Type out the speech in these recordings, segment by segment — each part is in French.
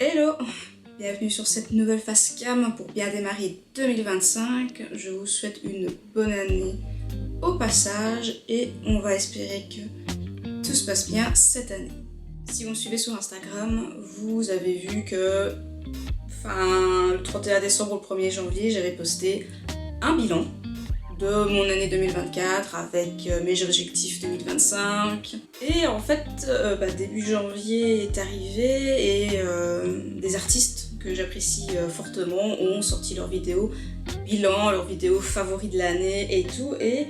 Hello! Bienvenue sur cette nouvelle face cam pour bien démarrer 2025. Je vous souhaite une bonne année au passage et on va espérer que tout se passe bien cette année. Si vous me suivez sur Instagram, vous avez vu que le 31 décembre au 1er janvier, j'avais posté un bilan de mon année 2024 avec mes objectifs 2025. Et en fait, début janvier est arrivé et des artistes que j'apprécie fortement ont sorti leurs vidéos bilan, leurs vidéos favoris de l'année et tout. Et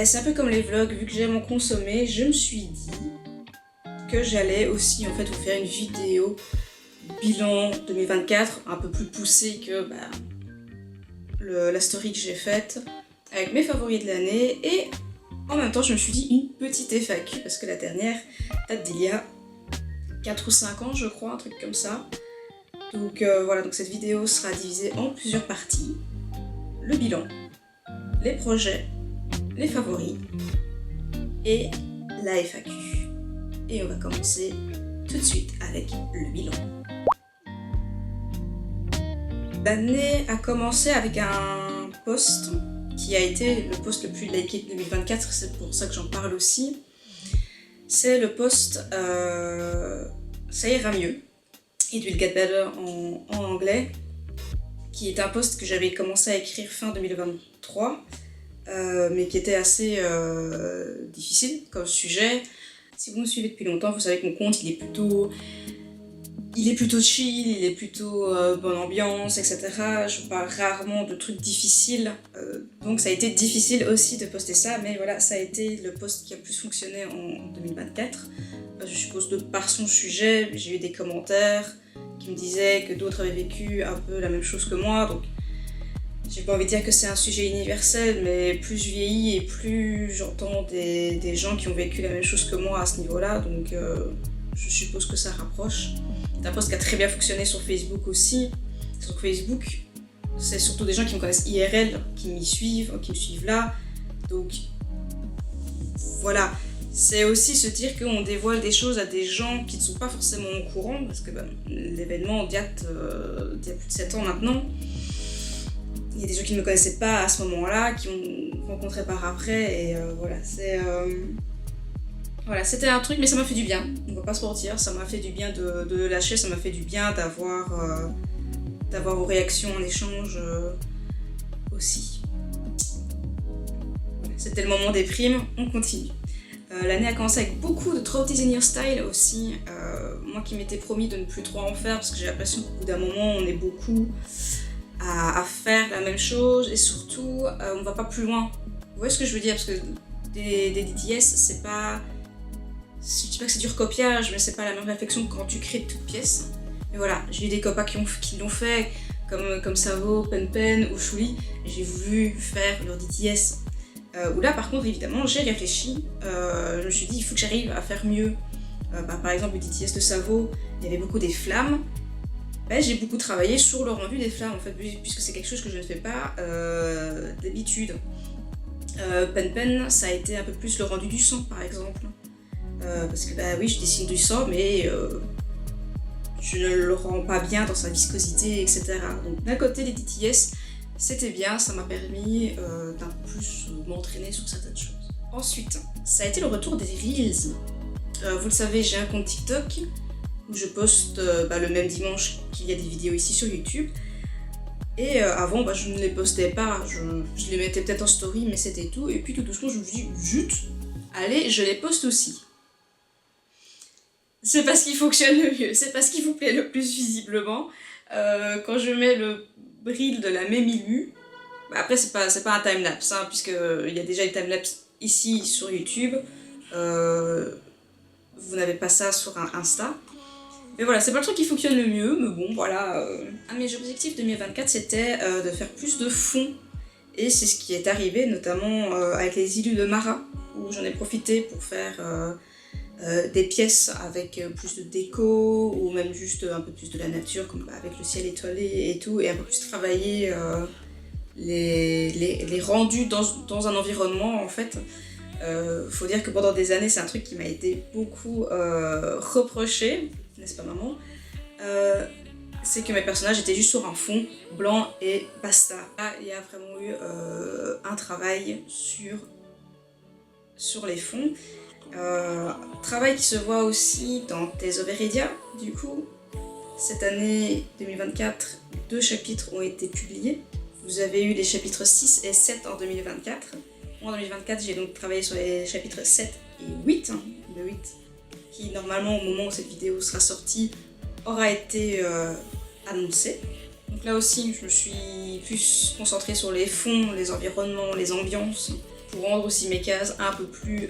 c'est un peu comme les vlogs, vu que j'aime en consommer, je me suis dit que j'allais aussi en fait vous faire une vidéo bilan 2024 un peu plus poussée que la story que j'ai faite avec mes favoris de l'année, et en même temps je me suis dit une petite FAQ parce que la dernière date d'il y a 4 ou 5 ans je crois, un truc comme ça. Donc voilà, donc cette vidéo sera divisée en plusieurs parties: le bilan, les projets, les favoris et la FAQ. Et on va commencer tout de suite avec le bilan. L'année a commencé avec un post qui a été le post le plus liké de 2024, c'est pour ça que j'en parle aussi. C'est le post Ça ira mieux, It Will Get Better en anglais, qui est un post que j'avais commencé à écrire fin 2023, mais qui était assez difficile comme sujet. Si vous me suivez depuis longtemps, vous savez que mon compte il est plutôt chill, il est plutôt bonne ambiance, etc. Je parle rarement de trucs difficiles, donc ça a été difficile aussi de poster ça, mais voilà, ça a été le post qui a le plus fonctionné en 2024. Je suppose de par son sujet, j'ai eu des commentaires qui me disaient que d'autres avaient vécu un peu la même chose que moi, donc j'ai pas envie de dire que c'est un sujet universel, mais plus je vieillis et plus j'entends des gens qui ont vécu la même chose que moi à ce niveau-là, donc je suppose que ça rapproche. C'est un post qui a très bien fonctionné sur Facebook aussi. Sur Facebook, c'est surtout des gens qui me connaissent IRL, qui me suivent là. Donc voilà, c'est aussi se dire qu'on dévoile des choses à des gens qui ne sont pas forcément au courant, parce que l'événement date d'il y a plus de 7 ans maintenant. Il y a des gens qui ne me connaissaient pas à ce moment-là, qui m'ont rencontré par après, et voilà, c'était un truc, mais ça m'a fait du bien, on va pas se mentir, ça m'a fait du bien de lâcher, ça m'a fait du bien d'avoir vos réactions en échange aussi. Voilà, c'était le moment des primes, on continue. L'année a commencé avec beaucoup de Throw It In Your Style aussi, moi qui m'étais promis de ne plus trop en faire, parce que j'ai l'impression qu'au bout d'un moment on est beaucoup à faire la même chose, et surtout on va pas plus loin. Vous voyez ce que je veux dire, parce que des DTS, c'est pas... Je dis pas que c'est du recopiage, mais c'est pas la même réflexion que quand tu crées de toutes pièces. Mais voilà, j'ai eu des copains qui l'ont fait, comme Savo, Pen ou Chouli. J'ai voulu faire leur DTS. Où là, par contre, évidemment, j'ai réfléchi. Je me suis dit, il faut que j'arrive à faire mieux. Par exemple, le DTS de Savo, il y avait beaucoup des flammes. J'ai beaucoup travaillé sur le rendu des flammes, en fait, puisque c'est quelque chose que je ne fais pas d'habitude. Pen, ça a été un peu plus le rendu du sang, par exemple. Parce que oui, je dessine du sang, mais je ne le rends pas bien dans sa viscosité, etc. Donc d'un côté, les DTS, c'était bien, ça m'a permis d'un peu plus m'entraîner sur certaines choses. Ensuite, ça a été le retour des Reels. Vous le savez, j'ai un compte TikTok où je poste le même dimanche qu'il y a des vidéos ici sur YouTube. Et avant, je ne les postais pas, je les mettais peut-être en story, mais c'était tout. Et puis tout doucement, je me suis dit, zut, allez, je les poste aussi. C'est pas ce qui fonctionne le mieux, c'est pas ce qui vous plaît le plus visiblement. Quand je mets le reel de la même illu, après c'est pas un timelapse, puisqu'il y a déjà une timelapse ici sur YouTube. Vous n'avez pas ça sur un Insta. Mais voilà, c'est pas le truc qui fonctionne le mieux, mais bon, voilà. Un de mes objectifs 2024, c'était de faire plus de fond. Et c'est ce qui est arrivé, notamment avec les illus de Mara, où j'en ai profité pour faire des pièces avec plus de déco, ou même juste un peu plus de la nature, comme avec le ciel étoilé et tout, et un peu plus travailler les rendus dans un environnement, en fait. Faut dire que pendant des années, c'est un truc qui m'a été beaucoup reproché, n'est-ce pas maman? c'est que mes personnages étaient juste sur un fond blanc et basta. Là, il y a vraiment eu un travail sur les fonds. Travail qui se voit aussi dans Tales of Erydia, du coup. Cette année 2024, 2 chapitres ont été publiés. Vous avez eu les chapitres 6 et 7 en 2024. Moi, en 2024, j'ai donc travaillé sur les chapitres 7 et 8. Le 8, qui normalement, au moment où cette vidéo sera sortie, aura été annoncé. Donc là aussi, je me suis plus concentrée sur les fonds, les environnements, les ambiances, pour rendre aussi mes cases un peu plus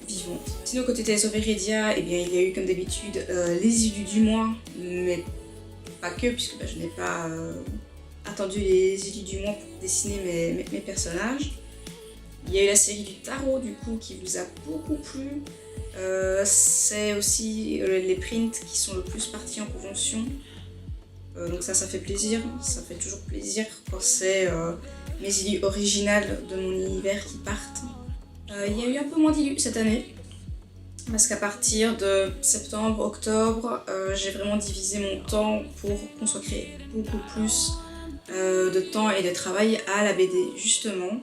vivantes. Sinon, côté Tales of Erydia, eh bien, il y a eu comme d'habitude les élus du mois, mais pas que, puisque je n'ai pas attendu les élus du mois pour dessiner mes personnages. Il y a eu la série du tarot, du coup, qui vous a beaucoup plu. C'est aussi les prints qui sont le plus partis en convention. Donc ça fait plaisir, ça fait toujours plaisir quand c'est mes illus originales de mon univers qui partent. Il y a eu un peu moins d'illus cette année, parce qu'à partir de septembre, octobre, j'ai vraiment divisé mon temps pour consacrer beaucoup plus de temps et de travail à la BD, justement.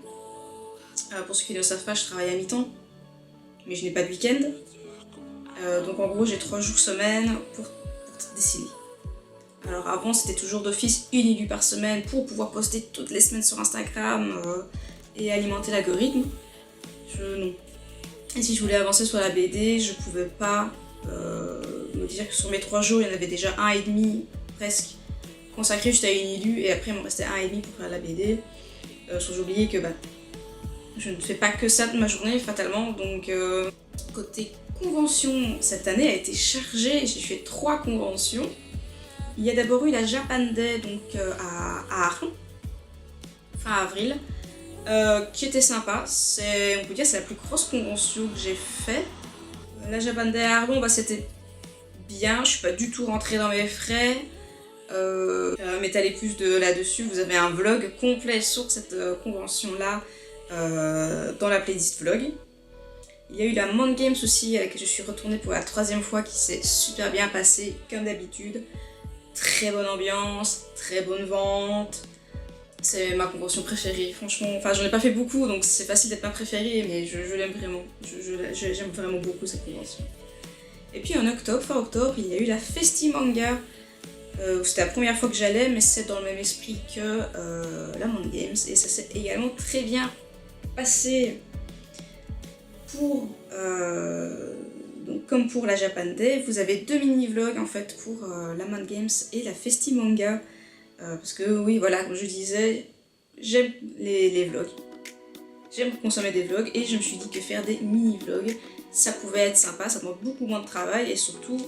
Pour ceux qui ne le savent pas, je travaille à mi-temps, mais je n'ai pas de week-end. Donc en gros, j'ai 3 jours semaine pour dessiner. Alors avant, c'était toujours d'office une illu par semaine pour pouvoir poster toutes les semaines sur Instagram et alimenter l'algorithme. Non. Et si je voulais avancer sur la BD, je pouvais pas me dire que sur mes 3 jours, il y en avait déjà 1,5 presque consacré juste à une illu, et après il m'en restait 1,5 pour faire la BD. Sans oublier que je ne fais pas que ça de ma journée, fatalement. Donc côté convention, cette année a été chargée. J'ai fait 3 conventions. Il y a d'abord eu la Japan Day donc, à Aachen, fin avril, qui était sympa. On peut dire que c'est la plus grosse convention que j'ai fait. La Japan Day à Aachen, c'était bien. Je suis pas du tout rentrée dans mes frais. M'étaler plus là-dessus, vous avez un vlog complet sur cette convention-là dans la playlist vlog. Il y a eu la Mind Games aussi, à laquelle je suis retournée pour la 3e fois, qui s'est super bien passée, comme d'habitude. Très bonne ambiance, très bonne vente. C'est ma convention préférée, franchement. Enfin, j'en ai pas fait beaucoup, donc c'est facile d'être ma préférée, mais je l'aime vraiment. J'aime vraiment beaucoup cette convention. Et puis en octobre, fin octobre, il y a eu la Festimanga. C'était la première fois que j'allais, mais c'est dans le même esprit que la Mind Games. Et ça s'est également très bien passé. Donc, comme pour la Japan Day, vous avez 2 mini-vlogs en fait pour la Mind Games et la Festimanga. Parce que oui, voilà, comme je disais, j'aime les vlogs. J'aime consommer des vlogs et je me suis dit que faire des mini-vlogs, ça pouvait être sympa, ça demande beaucoup moins de travail et surtout,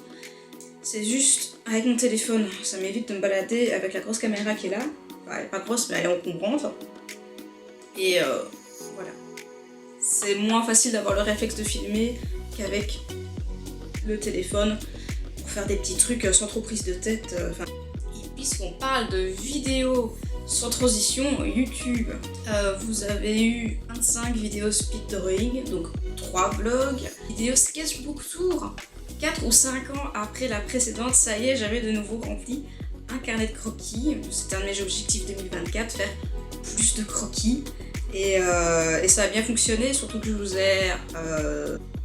c'est juste avec mon téléphone. Ça m'évite de me balader avec la grosse caméra qui est là. Enfin, elle est pas grosse, mais elle est encombrante. Et voilà. C'est moins facile d'avoir le réflexe de filmer qu'avec le téléphone pour faire des petits trucs sans trop prise de tête. Et puisqu'on parle de vidéos sans transition, YouTube, vous avez eu 25 vidéos speed drawing, donc 3 vlogs, vidéos sketchbook tour. 4 ou 5 ans après la précédente, ça y est, j'avais de nouveau rempli un carnet de croquis. C'était un de mes objectifs 2024, faire plus de croquis. Et ça a bien fonctionné, surtout que je vous ai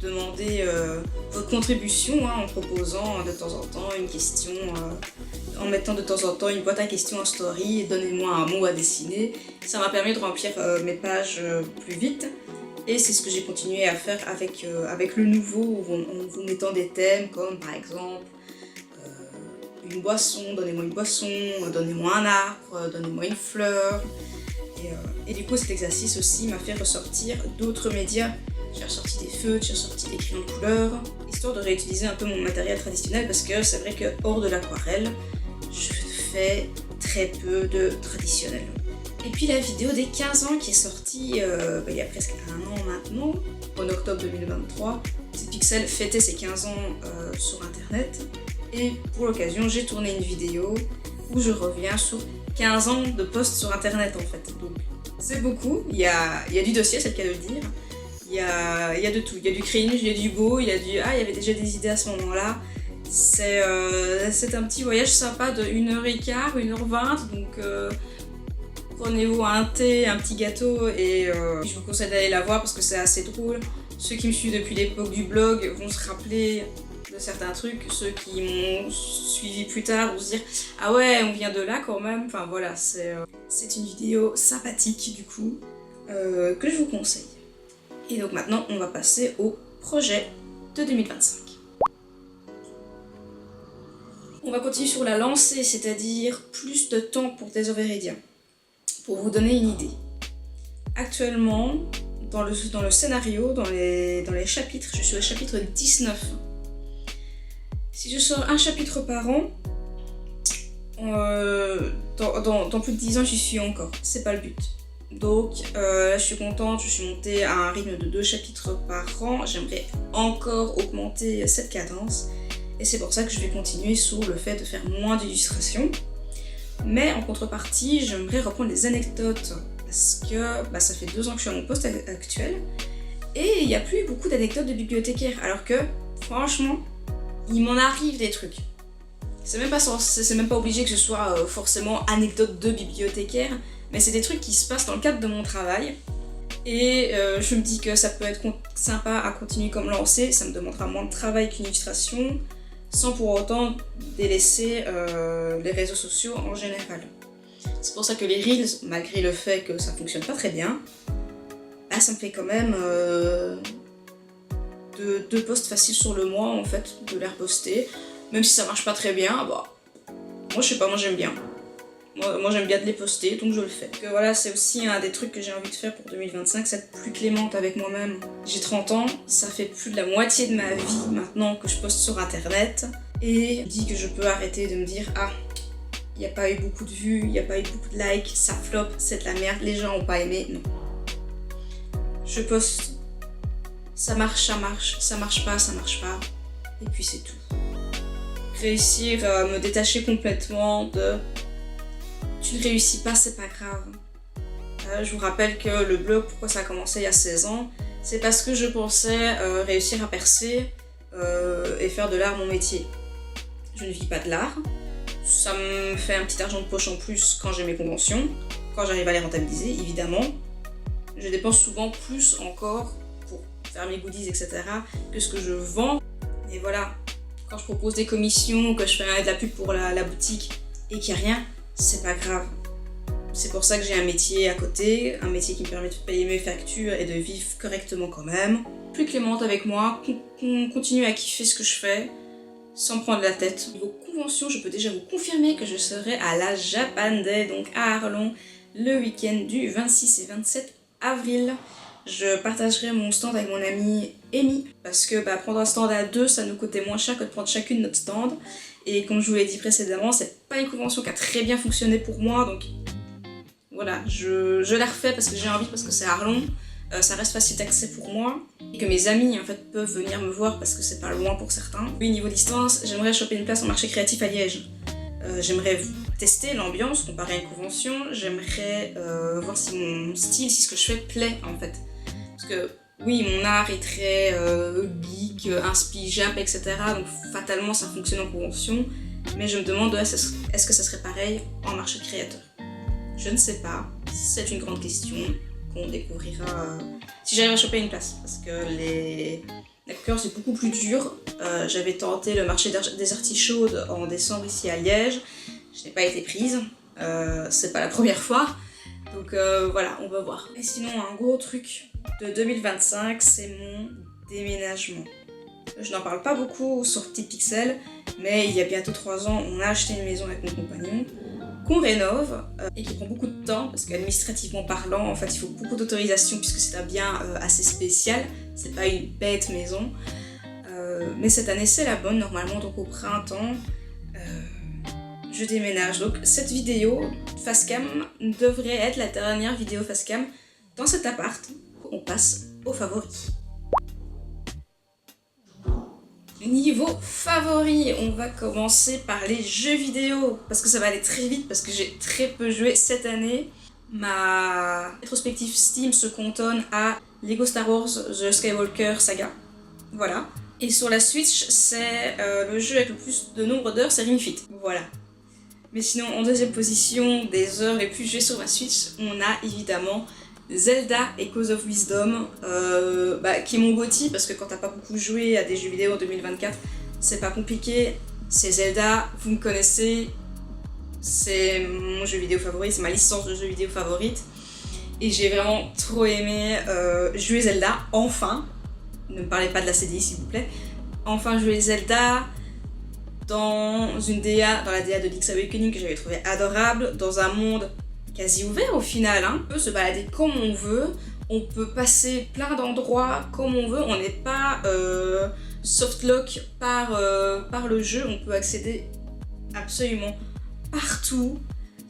demandé votre contribution en proposant de temps en temps une question, en mettant de temps en temps une boîte à questions en story, donnez-moi un mot à dessiner. Ça m'a permis de remplir mes pages plus vite. Et c'est ce que j'ai continué à faire avec le nouveau, en vous mettant des thèmes comme par exemple une boisson, donnez-moi une boisson, donnez-moi un arbre, donnez-moi une fleur. Et du coup cet exercice aussi m'a fait ressortir d'autres médias. J'ai ressorti des feutres, j'ai ressorti des crayons de couleur, histoire de réutiliser un peu mon matériel traditionnel parce que c'est vrai que hors de l'aquarelle, je fais très peu de traditionnel. Et puis la vidéo des 15 ans qui est sortie il y a presque 1 an maintenant, en octobre 2023. Pixel fêtait ses 15 ans sur internet et pour l'occasion j'ai tourné une vidéo où je reviens sur 15 ans de posts sur internet en fait. Donc c'est beaucoup, il y a du dossier, c'est le cas de le dire. Il y a de tout, il y a du cringe, il y a du beau, il y a il y avait déjà des idées à ce moment-là. C'est un petit voyage sympa de 1h15, 1h20, donc prenez-vous un thé, un petit gâteau et je vous conseille d'aller la voir parce que c'est assez drôle. Ceux qui me suivent depuis l'époque du blog vont se rappeler de certains trucs, ceux qui m'ont suivi plus tard vont se dire « Ah ouais, on vient de là quand même », enfin voilà, c'est une vidéo sympathique du coup, que je vous conseille. Et donc maintenant, on va passer au projet de 2025. On va continuer sur la lancée, c'est-à-dire plus de temps pour Days Viridian. Pour vous donner une idée. Actuellement, dans le scénario, dans les chapitres, je suis au chapitre 19. Si je sors un chapitre par an, dans plus de 10 ans, j'y suis encore. C'est pas le but. Donc, je suis contente, je suis montée à un rythme de 2 chapitres par an. J'aimerais encore augmenter cette cadence. Et c'est pour ça que je vais continuer sur le fait de faire moins d'illustrations. Mais en contrepartie, j'aimerais reprendre les anecdotes parce que ça fait 2 ans que je suis à mon poste actuel et il n'y a plus beaucoup d'anecdotes de bibliothécaires alors que franchement, il m'en arrive des trucs. C'est même pas obligé que ce soit forcément anecdotes de bibliothécaires, mais c'est des trucs qui se passent dans le cadre de mon travail et je me dis que ça peut être sympa à continuer comme lancé, ça me demandera moins de travail qu'une illustration, sans pour autant délaisser les réseaux sociaux en général. C'est pour ça que les Reels, malgré le fait que ça fonctionne pas très bien, ça me fait quand même 2 posts faciles sur le mois en fait, de les reposter. Même si ça marche pas très bien, moi je sais pas, moi j'aime bien. Moi j'aime bien de les poster, donc je le fais. Donc, voilà, c'est aussi un des trucs que j'ai envie de faire pour 2025, c'est être plus clémente avec moi-même. J'ai 30 ans, ça fait plus de la moitié de ma vie maintenant que je poste sur internet. Et je me dis que je peux arrêter de me dire « Ah, il n'y a pas eu beaucoup de vues, il n'y a pas eu beaucoup de likes, ça flop, c'est de la merde, les gens n'ont pas aimé. » Non. Je poste, ça marche, ça marche pas, et puis c'est tout. Réussir à me détacher complètement de tu ne réussis pas, c'est pas grave. Je vous rappelle que le blog, pourquoi ça a commencé il y a 16 ans, c'est parce que je pensais réussir à percer et faire de l'art mon métier. Je ne vis pas de l'art, ça me fait un petit argent de poche en plus quand j'ai mes conventions, quand j'arrive à les rentabiliser, évidemment. Je dépense souvent plus encore pour faire mes goodies, etc. que ce que je vends. Et voilà, quand je propose des commissions, que je fais de la pub pour la boutique et qu'il n'y a rien, c'est pas grave. C'est pour ça que j'ai un métier à côté, un métier qui me permet de payer mes factures et de vivre correctement quand même. Plus clémente avec moi, continue à kiffer ce que je fais, sans me prendre la tête. Niveau convention, je peux déjà vous confirmer que je serai à la Japan Day, donc à Arlon, le week-end du 26 et 27 avril. Je partagerai mon stand avec mon amie Amy, parce que prendre un stand à 2, ça nous coûtait moins cher que de prendre chacune notre stand. Et comme je vous l'ai dit précédemment, c'est pas une convention qui a très bien fonctionné pour moi, donc voilà, je la refais parce que j'ai envie, parce que c'est Arlon, ça reste facile d'accès pour moi, et que mes amis en fait peuvent venir me voir parce que c'est pas loin pour certains. Oui, niveau distance, j'aimerais choper une place en marché créatif à Liège. J'aimerais tester l'ambiance, comparer à une convention, j'aimerais voir si mon style, si ce que je fais plaît en fait. Parce que oui, mon art est très geek, inspi, jump, etc. Donc fatalement ça fonctionne en convention. Mais je me demande est-ce que ça serait pareil en marché de créateur. Je ne sais pas, c'est une grande question qu'on découvrira si j'arrive à choper une place. Parce que la concurrence est beaucoup plus dure. J'avais tenté le marché des artichauts en décembre ici à Liège. Je n'ai pas été prise, c'est pas la première fois. Donc voilà, on va voir. Et sinon, un gros truc de 2025, c'est mon déménagement. Je n'en parle pas beaucoup sur Petit Pixel, mais il y a bientôt 3 ans, on a acheté une maison avec mon compagnon, qu'on rénove, et qui prend beaucoup de temps, parce qu'administrativement parlant, en fait, il faut beaucoup d'autorisation, puisque c'est un bien assez spécial, c'est pas une bête maison. Mais cette année, c'est la bonne, normalement, donc au printemps, je déménage. Donc cette vidéo facecam devrait être la dernière vidéo facecam dans cet appart. On passe aux favoris. Niveau favoris, on va commencer par les jeux vidéo, parce que ça va aller très vite, parce que j'ai très peu joué cette année. Ma rétrospective Steam se cantonne à Lego Star Wars The Skywalker Saga. Voilà. Et sur la Switch, c'est le jeu avec le plus de nombre d'heures, c'est Ring Fit. Voilà. Mais sinon, en deuxième position des heures les plus jouées sur ma Switch, on a évidemment Zelda Echoes of Wisdom, qui est mon GOTY, parce que quand t'as pas beaucoup joué à des jeux vidéo en 2024, c'est pas compliqué. C'est Zelda, vous me connaissez, c'est mon jeu vidéo favori, c'est ma licence de jeu vidéo favorite. Et j'ai vraiment trop aimé jouer Zelda, enfin. Ne me parlez pas de la CDI s'il vous plaît. Enfin jouer Zelda dans la DA de Link's Awakening que j'avais trouvé adorable, dans un monde quasi ouvert au final, hein. On peut se balader comme on veut, on peut passer plein d'endroits comme on veut, on n'est pas softlock par le jeu, on peut accéder absolument partout.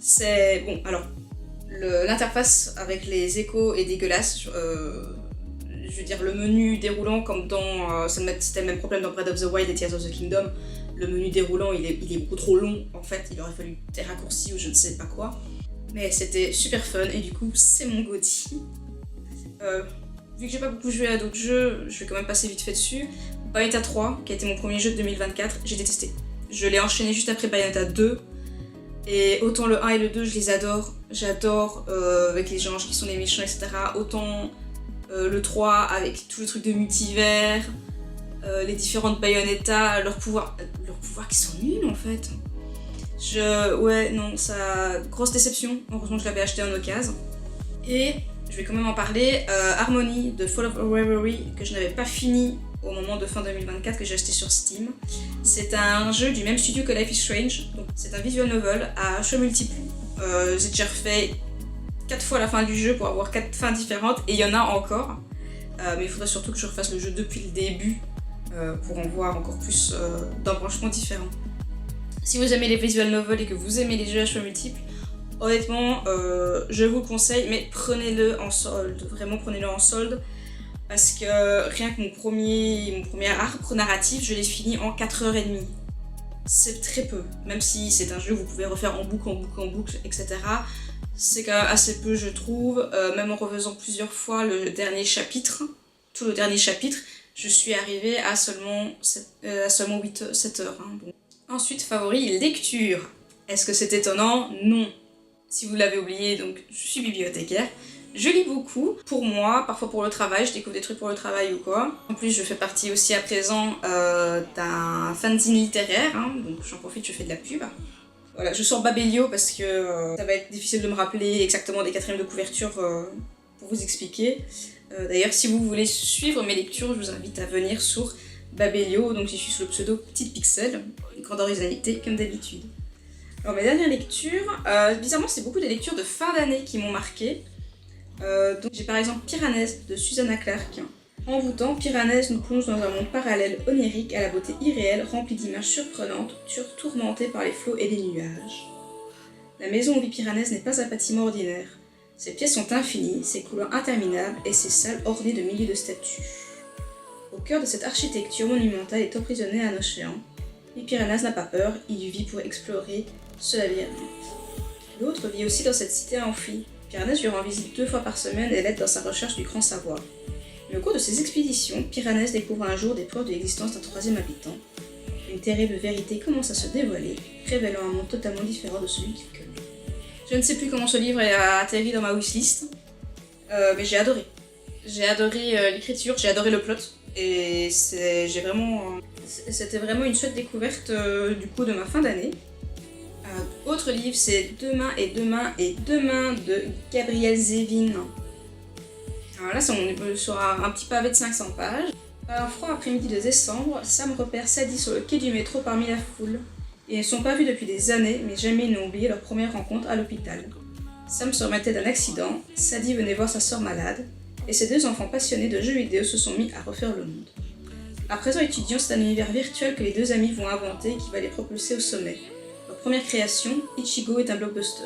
C'est bon, alors l'interface avec les échos est dégueulasse. Je veux dire, le menu déroulant, comme dans c'était le même problème dans Breath of the Wild et Tears of the Kingdom, le menu déroulant il est beaucoup trop long en fait, il aurait fallu des raccourcis ou je ne sais pas quoi. Mais c'était super fun et du coup c'est mon GOTY. Vu que j'ai pas beaucoup joué à d'autres jeux, je vais quand même passer vite fait dessus. Bayonetta 3, qui a été mon premier jeu de 2024, j'ai détesté. Je l'ai enchaîné juste après Bayonetta 2. Et autant le 1 et le 2, je les adore. J'adore avec les gens qui sont les méchants, etc. Autant le 3 avec tout le truc de multivers, les différentes Bayonetta, leurs pouvoirs qui sont nuls en fait. Ouais, non, ça... Grosse déception. Heureusement que je l'avais acheté en occasion. Et je vais quand même en parler. Harmony de Fall of Reverie, que je n'avais pas fini au moment de fin 2024, que j'ai acheté sur Steam. C'est un jeu du même studio que Life is Strange. Donc c'est un visual novel à choix multiples. J'ai déjà refait 4 fois la fin du jeu pour avoir 4 fins différentes, et il y en a encore. Mais il faudrait surtout que je refasse le jeu depuis le début pour en voir encore plus d'embranchements différents. Si vous aimez les visual novels et que vous aimez les jeux à choix multiples, honnêtement, je vous le conseille, mais prenez-le en solde, vraiment prenez-le en solde, parce que rien que mon premier arc narratif, je l'ai fini en 4h30. C'est très peu, même si c'est un jeu que vous pouvez refaire en boucle, etc. C'est quand même assez peu, je trouve, même en refaisant plusieurs fois le dernier chapitre, tout le dernier chapitre, je suis arrivée à seulement 7 heures. Hein, bon. Ensuite, favori, lecture. Est-ce que c'est étonnant? Non. Si vous l'avez oublié, donc je suis bibliothécaire. Je lis beaucoup, pour moi, parfois pour le travail, je découvre des trucs pour le travail ou quoi. En plus, je fais partie aussi à présent d'un fanzine littéraire, hein, donc j'en profite, je fais de la pub. Voilà, je sors Babelio parce que ça va être difficile de me rappeler exactement des quatrièmes de couverture pour vous expliquer. D'ailleurs, si vous voulez suivre mes lectures, je vous invite à venir sur Babelio, donc j'y suis sous le pseudo Petite Pixel, une grande originalité comme d'habitude. Alors mes dernières lectures, bizarrement c'est beaucoup des lectures de fin d'année qui m'ont marqué. Donc j'ai par exemple Piranèse de Susanna Clarke. Envoûtant, Piranèse nous plonge dans un monde parallèle onirique à la beauté irréelle, rempli d'images surprenantes, tourmentées par les flots et les nuages. La maison où vit Piranèse n'est pas un bâtiment ordinaire. Ses pièces sont infinies, ses couloirs interminables et ses salles ornées de milliers de statues. Au cœur de cette architecture monumentale est emprisonné un océan. Et Piranèse n'a pas peur, il y vit pour explorer ce labyrinthe. L'autre vit aussi dans cette cité enfuie. Piranèse lui rend visite 2 fois par semaine et l'aide dans sa recherche du grand savoir. Mais au cours de ses expéditions, Piranèse découvre un jour des preuves de l'existence d'un 3e habitant. Une terrible vérité commence à se dévoiler, révélant un monde totalement différent de celui qu'il connaît. Je ne sais plus comment ce livre a atterri dans ma wishlist, mais j'ai adoré. J'ai adoré l'écriture, j'ai adoré le plot, et c'était vraiment une chouette découverte du coup de ma fin d'année. Autre livre, c'est Demain et Demain et Demain de Gabrielle Zevin. Alors là, on est sur un petit pavé de 500 pages. Un froid après-midi de décembre, Sam repère Sadie sur le quai du métro parmi la foule. Ils ne sont pas vus depuis des années, mais jamais ils n'ont oublié leur première rencontre à l'hôpital. Sam se remettait d'un accident, Sadie venait voir sa sœur malade, et ces 2 enfants passionnés de jeux vidéo se sont mis à refaire le monde. À présent étudiants, c'est un univers virtuel que les 2 amis vont inventer et qui va les propulser au sommet. Leur première création, Ichigo, est un blockbuster.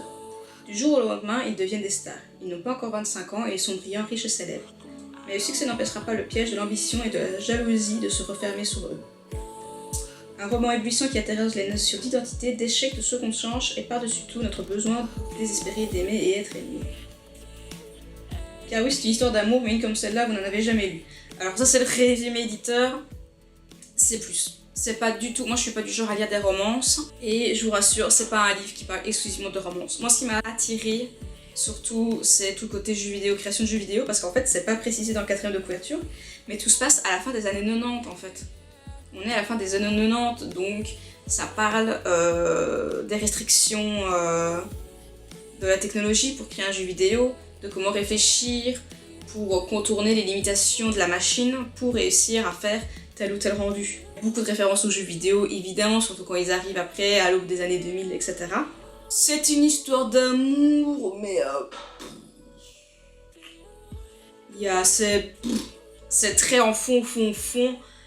Du jour au lendemain, ils deviennent des stars. Ils n'ont pas encore 25 ans et ils sont brillants, riches et célèbres. Mais le succès n'empêchera pas le piège de l'ambition et de la jalousie de se refermer sur eux. Un roman éblouissant qui interroge les notions d'identité, d'échec, de seconde chance et par-dessus tout notre besoin désespéré d'aimer et être aimé. Car oui, c'est une histoire d'amour, mais une comme celle-là, vous n'en avez jamais lu. Alors ça, c'est le résumé éditeur. c'est plus. C'est pas du tout, moi je suis pas du genre à lire des romances, et je vous rassure, c'est pas un livre qui parle exclusivement de romance. Moi ce qui m'a attiré surtout, c'est tout le côté jeux vidéo, création de jeux vidéo, parce qu'en fait c'est pas précisé dans le 4e de couverture, mais tout se passe à la fin des années 90 en fait. On est à la fin des années 90, donc ça parle des restrictions de la technologie pour créer un jeu vidéo, de comment réfléchir pour contourner les limitations de la machine pour réussir à faire tel ou tel rendu. Beaucoup de références aux jeux vidéo, évidemment, surtout quand ils arrivent après, à l'aube des années 2000, etc. C'est une histoire d'amour, mais c'est très en fond,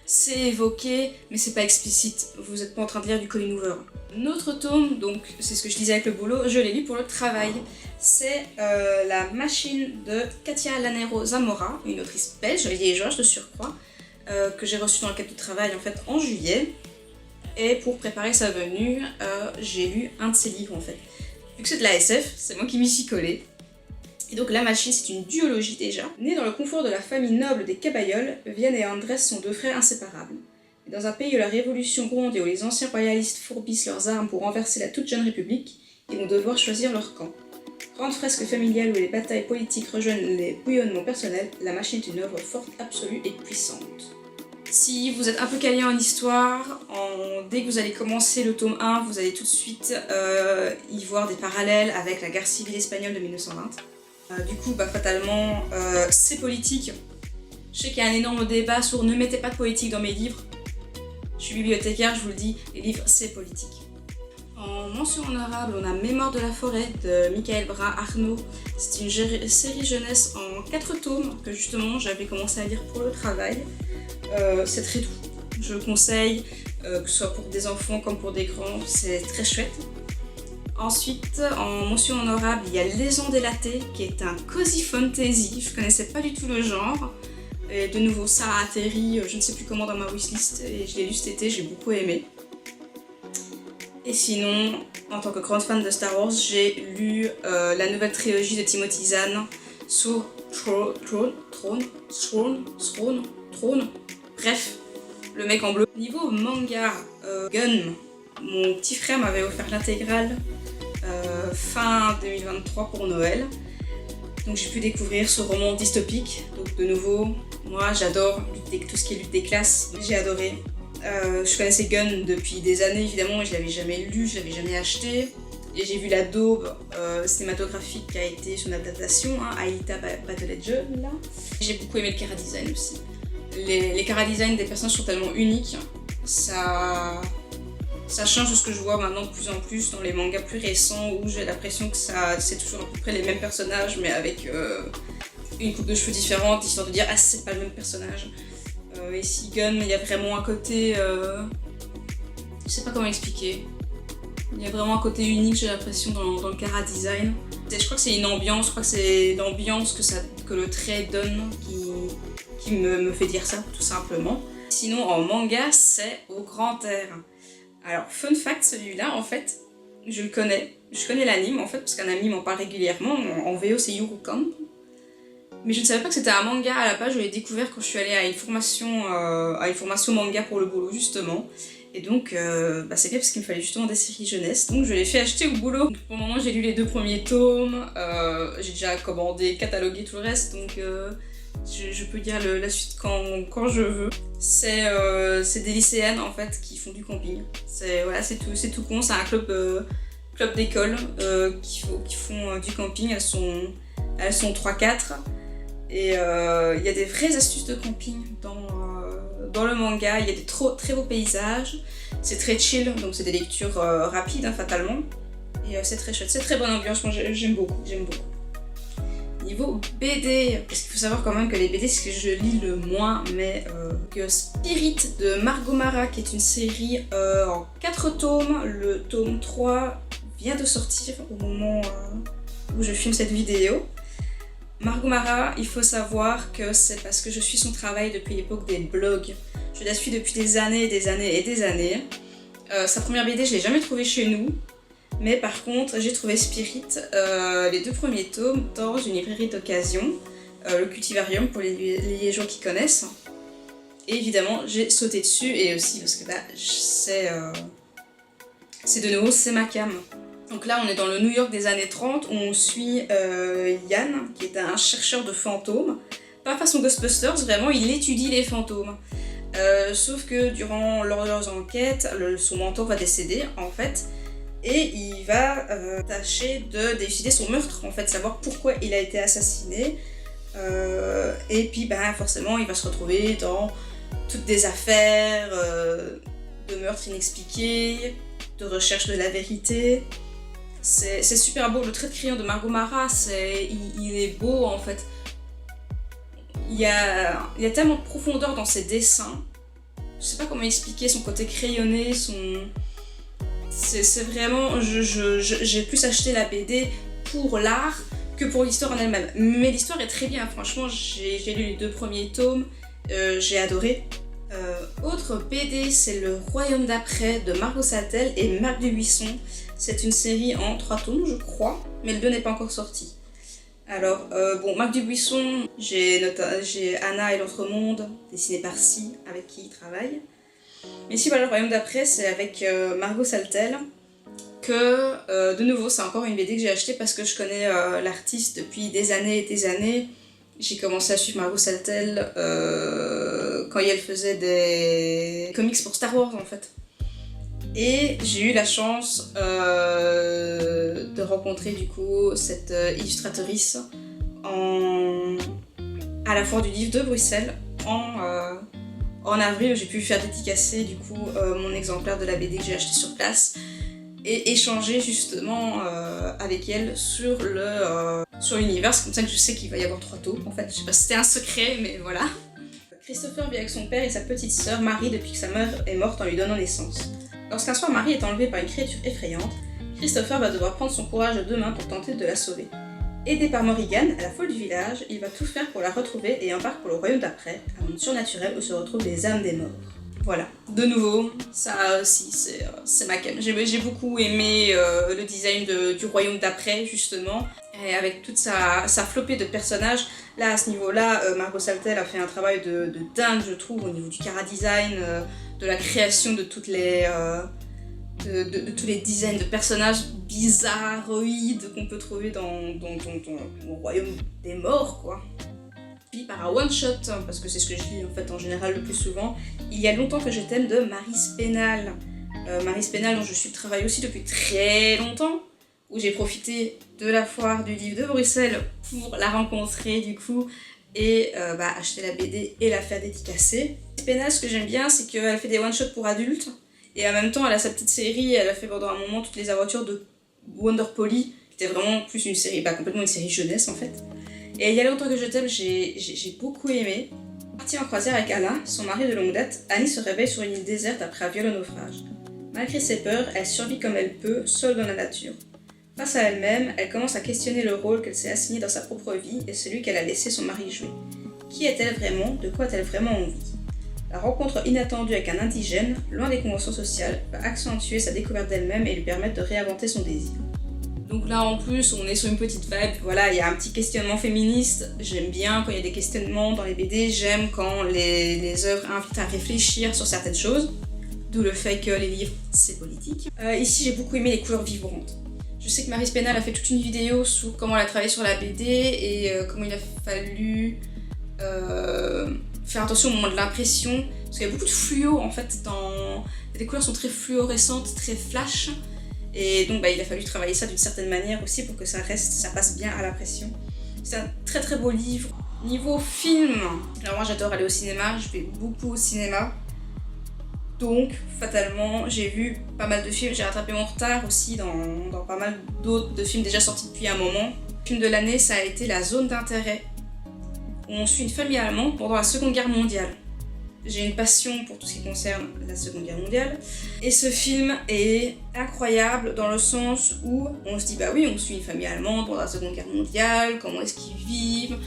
c'est évoqué, mais c'est pas explicite. Vous n'êtes pas en train de lire du Colin Hoover. Notre tome, donc c'est ce que je disais avec le boulot, je l'ai lu pour le travail. C'est La machine de Katia Lanero Zamora, une autrice belge, liégeoise de surcroît, que j'ai reçue dans le cadre du travail en fait en juillet. Et pour préparer sa venue, j'ai lu un de ses livres en fait. Vu que c'est de la SF, c'est moi qui m'y suis collée. Et donc La machine, c'est une duologie déjà. Née dans le confort de la famille noble des Cabayoles, Vienne et Andrés sont deux frères inséparables. Et dans un pays où la révolution gronde et où les anciens royalistes fourbissent leurs armes pour renverser la toute jeune république, ils vont devoir choisir leur camp. Grande fresque familiale où les batailles politiques rejoignent les bouillonnements personnels, La machine est une œuvre forte, absolue et puissante. Si vous êtes un peu calé en histoire, dès que vous allez commencer le tome 1, vous allez tout de suite y voir des parallèles avec la guerre civile espagnole de 1920. Du coup, fatalement, c'est politique. Je sais qu'il y a un énorme débat sur ne mettez pas de politique dans mes livres. Je suis bibliothécaire, je vous le dis, les livres, c'est politique. En mention honorable, on a Mémoire de la forêt de Michael Brun-Arnaud. C'est une série jeunesse en 4 tomes que justement j'avais commencé à lire pour le travail. C'est très doux. Je le conseille, que ce soit pour des enfants comme pour des grands, c'est très chouette. Ensuite, en mention honorable, il y a Les Ondes Délatées, qui est un cozy fantasy. Je connaissais pas du tout le genre. Et de nouveau, ça a atterri, je ne sais plus comment, dans ma wishlist, et je l'ai lu cet été, j'ai beaucoup aimé. Et sinon, en tant que grande fan de Star Wars, j'ai lu la nouvelle trilogie de Timothy Zahn sur Throne. Bref, le mec en bleu. Niveau manga, Gun, mon petit frère m'avait offert l'intégrale fin 2023 pour Noël. Donc j'ai pu découvrir ce roman dystopique. Donc de nouveau, moi j'adore tout ce qui est lutte des classes, j'ai adoré. Je connaissais Gun depuis des années évidemment, et je l'avais jamais lu, je l'avais jamais acheté. Et j'ai vu la daube cinématographique qui a été son adaptation, Alita Battle Angel là. J'ai beaucoup aimé le chara-design aussi. Les chara-design des personnages sont tellement uniques, ça change de ce que je vois maintenant de plus en plus dans les mangas plus récents où j'ai l'impression que c'est toujours à peu près les mêmes personnages mais avec une coupe de cheveux différente, histoire de dire ah c'est pas le même personnage. Ici Gun, il y a vraiment un côté, je sais pas comment expliquer, il y a vraiment un côté unique j'ai l'impression dans le chara-design. Je crois que c'est une ambiance, je crois que c'est l'ambiance que le trait donne qui me fait dire ça tout simplement. Sinon en manga c'est Au grand air. Alors fun fact, celui-là en fait je le connais, je connais l'anime en fait parce qu'un ami m'en parle régulièrement, en VO c'est Yuru Camp. Mais je ne savais pas que c'était un manga à la base, je l'ai découvert quand je suis allée à une formation manga pour le boulot justement. Et donc c'est bien parce qu'il me fallait justement des séries jeunesse, donc je l'ai fait acheter au boulot. Donc, pour le moment j'ai lu les 2 premiers tomes, j'ai déjà commandé, catalogué tout le reste, donc je peux dire la suite quand je veux. C'est des lycéennes en fait qui font du camping. C'est tout con, c'est un club d'école qui font du camping, elles sont 3-4. Et il y a des vraies astuces de camping dans le manga, il y a des très beaux paysages, c'est très chill, donc c'est des lectures rapides fatalement. Et c'est très chouette, c'est très bonne ambiance, moi j'aime beaucoup. Niveau BD, parce qu'il faut savoir quand même que les BD c'est ce que je lis le moins, mais que Spirit de Margot Mara, qui est une série en 4 tomes, le tome 3 vient de sortir au moment où je filme cette vidéo. Margot Mara, il faut savoir que c'est parce que je suis son travail depuis l'époque des blogs. Je la suis depuis des années et des années et des années. Sa première BD, je ne l'ai jamais trouvée chez nous. Mais par contre, j'ai trouvé Spirit, les 2 premiers tomes, dans une librairie d'occasion, le Cultivarium pour les gens qui connaissent. Et évidemment, j'ai sauté dessus, et aussi parce que bah, c'est de nouveau, c'est ma cam. Donc là, on est dans le New York des années 30, où on suit Yann, qui est un chercheur de fantômes. Pas façon Ghostbusters, vraiment, il étudie les fantômes. Sauf que durant leurs enquêtes, son mentor va décéder, en fait, et il va tâcher de décider son meurtre, en fait, savoir pourquoi il a été assassiné. Et puis, ben, forcément, il va se retrouver dans toutes des affaires de meurtres inexpliqués, de recherche de la vérité. C'est super beau, le trait de crayon de Margot Maras, il est beau en fait. Il y a tellement de profondeur dans ses dessins. Je sais pas comment expliquer son côté crayonné, c'est vraiment... J'ai plus acheté la BD pour l'art que pour l'histoire en elle-même. Mais l'histoire est très bien, franchement, j'ai lu les 2 premiers tomes, j'ai adoré. Autre BD, c'est Le Royaume d'après de Margot Sattel et Marc Dubuisson. C'est une série en 3 tomes, je crois, mais le 2 n'est pas encore sorti. Alors, bon, Marc Dubuisson, j'ai Anna et l'autre monde, dessiné par Si, avec qui il travaille. Mais ici, voilà, Le Royaume d'après, c'est avec Margot Sattel, que, de nouveau, c'est encore une BD que j'ai achetée parce que je connais l'artiste depuis des années et des années. J'ai commencé à suivre Margot Sattel quand elle faisait des comics pour Star Wars, en fait. Et j'ai eu la chance de rencontrer du coup cette illustratrice à la foire du livre de Bruxelles en avril, où j'ai pu faire dédicacer du coup mon exemplaire de la BD que j'ai acheté sur place et échanger justement avec elle sur l'univers. C'est comme ça que je sais qu'il va y avoir 3 tomes en fait. Je sais pas si c'était un secret, mais voilà. Christopher vit avec son père et sa petite sœur Marie depuis que sa mère est morte en lui donnant naissance. Lorsqu'un soir Marie est enlevée par une créature effrayante, Christopher va devoir prendre son courage à 2 mains pour tenter de la sauver. Aidé par Morrigan, la folle du village, il va tout faire pour la retrouver et embarque pour le royaume d'après, un monde surnaturel où se retrouvent les âmes des morts. Voilà, de nouveau, ça aussi c'est ma cam. J'ai beaucoup aimé le design du royaume d'après justement, et avec toute sa flopée de personnages. Là à ce niveau-là, Margot Sattel a fait un travail de dingue je trouve au niveau du chara-design, de la création de toutes les... De tous les designs de personnages bizarroïdes qu'on peut trouver dans le royaume des morts, quoi. Puis par un one-shot, parce que c'est ce que je lis en fait en général le plus souvent, Il y a longtemps que je t'aime de Marie Spénal. Marie Spénal dont je suis le travail aussi depuis très longtemps, où j'ai profité de la foire du livre de Bruxelles pour la rencontrer du coup, et acheter la BD et la faire dédicacer. Spénal, ce que j'aime bien, c'est qu'elle fait des one-shots pour adultes, et en même temps, elle a sa petite série, elle a fait pendant un moment toutes les aventures de Wonder Polly, qui était vraiment plus une série, complètement une série jeunesse en fait. Et il y a longtemps que je t'aime, j'ai beaucoup aimé. Partie en croisière avec Anna, son mari de longue date, Annie se réveille sur une île déserte après un violent naufrage. Malgré ses peurs, elle survit comme elle peut, seule dans la nature. Face à elle-même, elle commence à questionner le rôle qu'elle s'est assigné dans sa propre vie et celui qu'elle a laissé son mari jouer. Qui est-elle vraiment? De quoi a-t-elle vraiment envie? La rencontre inattendue avec un indigène, loin des conventions sociales, va accentuer sa découverte d'elle-même et lui permettre de réinventer son désir. Donc là en plus, on est sur une petite vibe, voilà, il y a un petit questionnement féministe. J'aime bien quand il y a des questionnements dans les BD, j'aime quand les œuvres invitent à réfléchir sur certaines choses, d'où le fait que les livres, c'est politique. Ici, j'ai beaucoup aimé les couleurs vibrantes. Je sais que Marie Spénal a fait toute une vidéo sur comment elle a travaillé sur la BD et comment il a fallu faire attention au moment de l'impression, parce qu'il y a beaucoup de fluo en fait, les couleurs sont très fluorescentes, très flash, et donc il a fallu travailler ça d'une certaine manière aussi pour que ça passe bien à l'impression. C'est un très très beau livre. Niveau film, alors moi j'adore aller au cinéma, je vais beaucoup au cinéma, donc fatalement j'ai vu pas mal de films, j'ai rattrapé mon retard aussi dans pas mal d'autres de films déjà sortis depuis un moment. Le film de l'année ça a été La Zone d'intérêt, où on suit une famille allemande pendant la Seconde Guerre mondiale. J'ai une passion pour tout ce qui concerne la Seconde Guerre mondiale. Et ce film est incroyable dans le sens où on se dit bah oui, on suit une famille allemande pendant la Seconde Guerre mondiale, comment est-ce qu'ils vivent,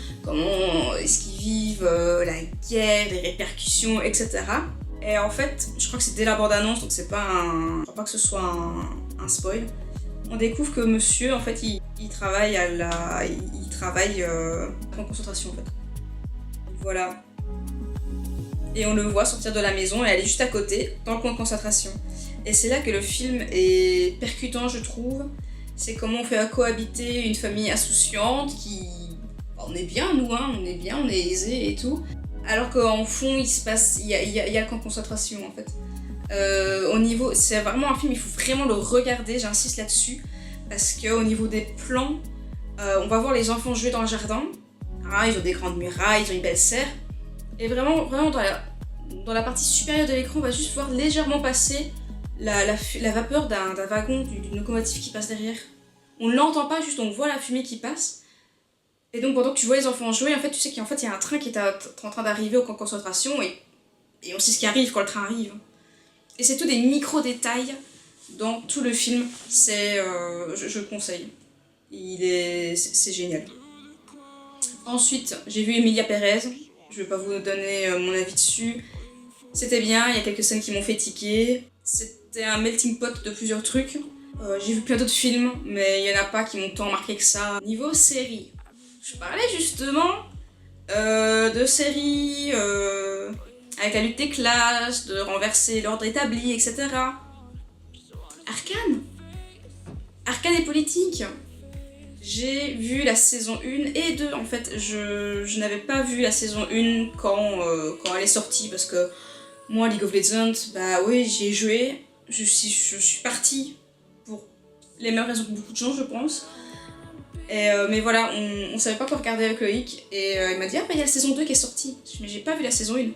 la guerre, les répercussions, etc. Et en fait, je crois que c'est dès la bande-annonce, donc je crois pas que ce soit un spoil. On découvre que monsieur, en fait, il travaille en concentration, en fait. Voilà. et on le voit sortir de la maison et aller juste à côté, dans le coin de concentration. Et c'est là que le film est percutant, je trouve. C'est comment on fait cohabiter une famille insouciante qui... On est bien, nous, hein, on est bien, on est aisés et tout. Alors qu'en fond, il y a le camp de concentration, en fait. Au niveau... C'est vraiment un film, il faut vraiment le regarder, j'insiste là-dessus. Parce qu'au niveau des plans, on va voir les enfants jouer dans le jardin. Ah, ils ont des grandes murailles, ils ont une belle serre. Et vraiment dans la partie supérieure de l'écran, on va juste voir légèrement passer la vapeur d'un wagon, d'une locomotive qui passe derrière. On ne l'entend pas, juste on voit la fumée qui passe. Et donc pendant que tu vois les enfants jouer, en fait, tu sais qu'en fait il y a un train qui est en train d'arriver au camp de concentration et on sait ce qui arrive quand le train arrive. Et c'est tout des micro-détails dans tout le film. Je le conseille. C'est génial. Ensuite, j'ai vu Emilia Pérez. Je vais pas vous donner mon avis dessus. C'était bien, il y a quelques scènes qui m'ont fait tiquer. C'était un melting pot de plusieurs trucs. J'ai vu plein d'autres films, mais il y en a pas qui m'ont tant marqué que ça. Niveau série, je parlais justement de séries avec la lutte des classes, de renverser l'ordre établi, etc. Arcane est politique. J'ai vu la saison 1 et 2, en fait, je n'avais pas vu la saison 1 quand elle est sortie, parce que moi, League of Legends, bah oui, j'y ai joué, je suis partie pour les mêmes raisons que beaucoup de gens, je pense. Mais voilà, on savait pas quoi regarder avec Loïc, et il m'a dit « Ah bah il y a la saison 2 qui est sortie », mais j'ai pas vu la saison 1.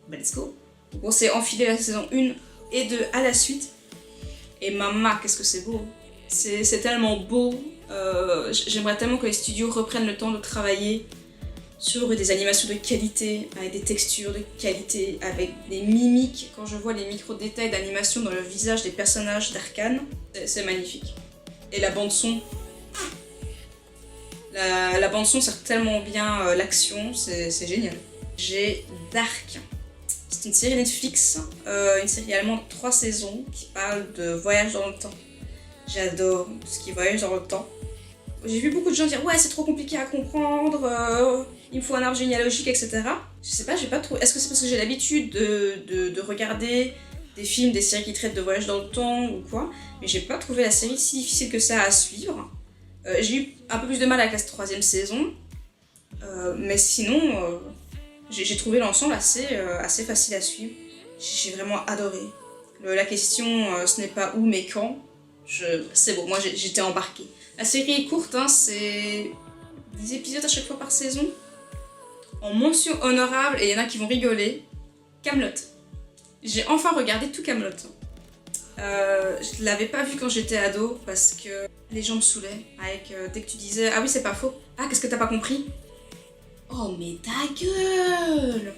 Bah let's go. Donc on s'est enfilé la saison 1 et 2 à la suite, et maman, qu'est-ce que c'est beau. C'est tellement beau. J'aimerais tellement que les studios reprennent le temps de travailler sur des animations de qualité, avec des textures de qualité, avec des mimiques. Quand je vois les micro-détails d'animation dans le visage des personnages d'Arcane, c'est magnifique. Et la bande-son, la bande-son sert tellement bien l'action, c'est génial. J'ai Dark. C'est une série Netflix, une série allemande de 3 saisons qui parle de voyage dans le temps. J'adore tout ce qui voyage dans le temps. J'ai vu beaucoup de gens dire « Ouais, c'est trop compliqué à comprendre, il me faut un arbre généalogique, etc. » Je sais pas, j'ai pas trop... Est-ce que c'est parce que j'ai l'habitude de regarder des films, des séries qui traitent de voyage dans le temps ou quoi, mais j'ai pas trouvé la série si difficile que ça à suivre. J'ai eu un peu plus de mal avec la 3e saison, mais sinon, j'ai trouvé l'ensemble assez facile à suivre. J'ai vraiment adoré. La question, ce n'est pas où, mais quand. C'est bon, moi j'étais embarquée. La série est courte, hein, c'est 10 épisodes à chaque fois par saison. En mention honorable, et il y en a qui vont rigoler, Kaamelott. J'ai enfin regardé tout Kaamelott. Je l'avais pas vu quand j'étais ado parce que les gens me saoulaient. Dès que tu disais « Ah oui, c'est pas faux. Ah, qu'est-ce que t'as pas compris ?» Oh, mais ta gueule!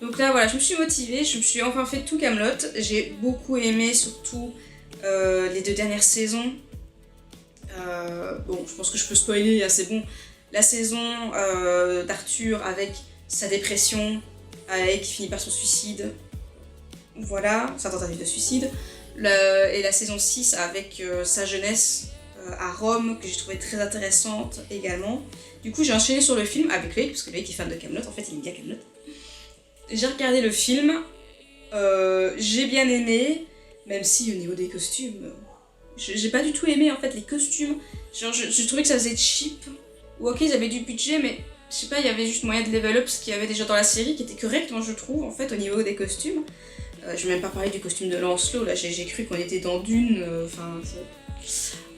Donc là, voilà, je me suis motivée, je me suis enfin fait tout Kaamelott. J'ai beaucoup aimé, surtout les 2 dernières saisons. Bon, je pense que je peux spoiler, c'est bon. La saison d'Arthur avec sa dépression, qui finit par son suicide. Voilà, sa tentative de suicide. Et la saison 6 avec sa jeunesse à Rome, que j'ai trouvé très intéressante également. Du coup, j'ai enchaîné sur le film avec Loïc, parce que Loïc est fan de Kaamelott, en fait, il aime bien Kaamelott. J'ai regardé le film, j'ai bien aimé, même si au niveau des costumes, j'ai pas du tout aimé en fait les costumes. Genre, je trouvais que ça faisait cheap. Ou ok, ils avaient du budget, mais je sais pas, il y avait juste moyen de level up ce qu'il y avait déjà dans la série, qui était correct, moi je trouve, en fait, au niveau des costumes. Je vais même pas parler du costume de Lancelot, là, j'ai cru qu'on était dans Dune, enfin...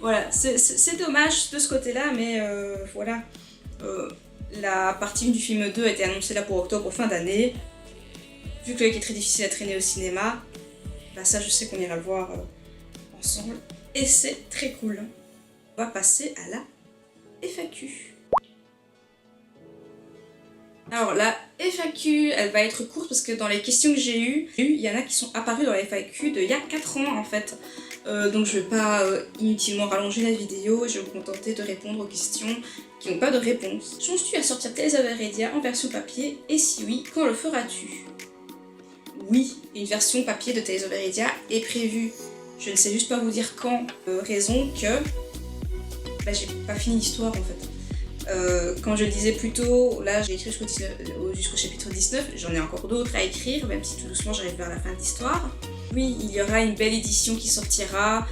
voilà, c'est dommage de ce côté-là, mais voilà. La partie 1 du film 2 a été annoncée là pour octobre, fin d'année. Vu que Loïc est très difficile à traîner au cinéma, bah ça je sais qu'on ira le voir ensemble. Et c'est très cool. On va passer à la FAQ. Alors la FAQ, elle va être courte parce que dans les questions que j'ai eues, il y en a qui sont apparues dans la FAQ d'il y a 4 ans en fait. Donc je vais pas inutilement rallonger la vidéo, je vais me contenter de répondre aux questions qui n'ont pas de réponse. Songes-tu à sortir Tales of Heredia en version papier? Et si oui, quand le feras-tu? Oui, une version papier de Tales of Heredia est prévue. Je ne sais juste pas vous dire quand. Raison que... bah, j'ai pas fini l'histoire en fait. Comme je le disais plus tôt, là j'ai écrit jusqu'au chapitre 19, j'en ai encore d'autres à écrire, même si tout doucement j'arrive vers la fin de l'histoire. Oui, il y aura une belle édition qui sortira,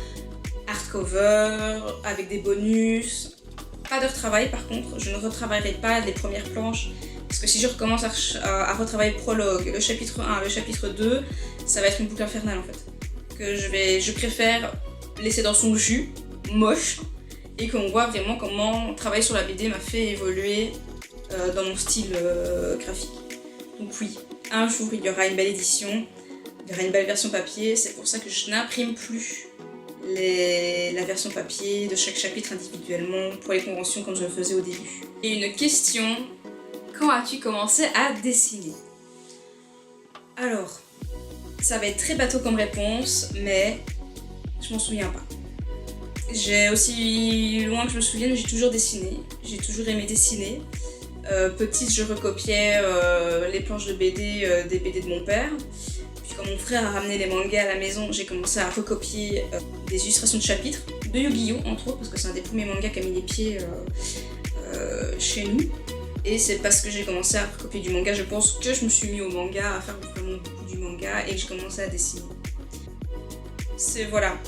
hardcover, avec des bonus. Pas de retravail par contre, je ne retravaillerai pas les premières planches, parce que si je recommence à retravailler le prologue, le chapitre 1, le chapitre 2, ça va être une boucle infernale en fait. Je préfère laisser dans son jus, moche, et qu'on voit vraiment comment travailler sur la BD m'a fait évoluer dans mon style graphique. Donc oui, un jour il y aura une belle édition, il y aura une belle version papier, c'est pour ça que je n'imprime plus la version papier de chaque chapitre individuellement pour les conventions comme je le faisais au début. Et une question, quand as-tu commencé à dessiner? Alors, ça va être très bateau comme réponse, mais je m'en souviens pas. J'ai aussi loin que je me souvienne, j'ai toujours dessiné, j'ai toujours aimé dessiner. Petite, je recopiais les planches de BD des BD de mon père. Puis quand mon frère a ramené les mangas à la maison, j'ai commencé à recopier des illustrations de chapitres, de Yu-Gi-Oh entre autres, parce que c'est un des premiers mangas qui a mis les pieds chez nous. Et c'est parce que j'ai commencé à recopier du manga, je pense, que je me suis mis au manga, à faire vraiment beaucoup du manga et que j'ai commencé à dessiner. Voilà.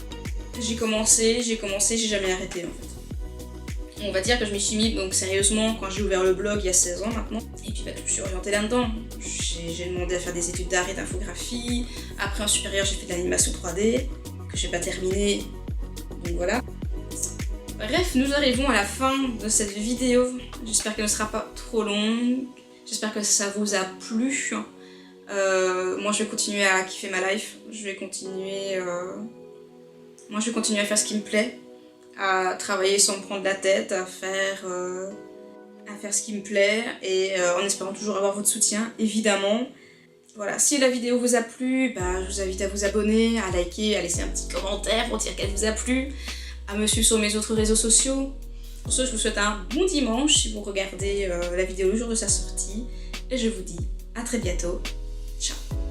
J'ai commencé, j'ai jamais arrêté en fait. On va dire que je m'y suis mis donc sérieusement quand j'ai ouvert le blog il y a 16 ans maintenant. Et puis je me suis orientée là-dedans. J'ai demandé à faire des études d'art et d'infographie. Après en supérieur j'ai fait de l'animation 3D, que j'ai pas terminé. Donc voilà. Bref, nous arrivons à la fin de cette vidéo. J'espère qu'elle ne sera pas trop longue. J'espère que ça vous a plu. Moi je vais continuer à kiffer ma life. Je vais continuer à faire ce qui me plaît, à travailler sans me prendre la tête, à faire ce qui me plaît et en espérant toujours avoir votre soutien, évidemment. Voilà, si la vidéo vous a plu, je vous invite à vous abonner, à liker, à laisser un petit commentaire pour dire qu'elle vous a plu, à me suivre sur mes autres réseaux sociaux. Pour ce, je vous souhaite un bon dimanche si vous regardez la vidéo le jour de sa sortie et je vous dis à très bientôt. Ciao.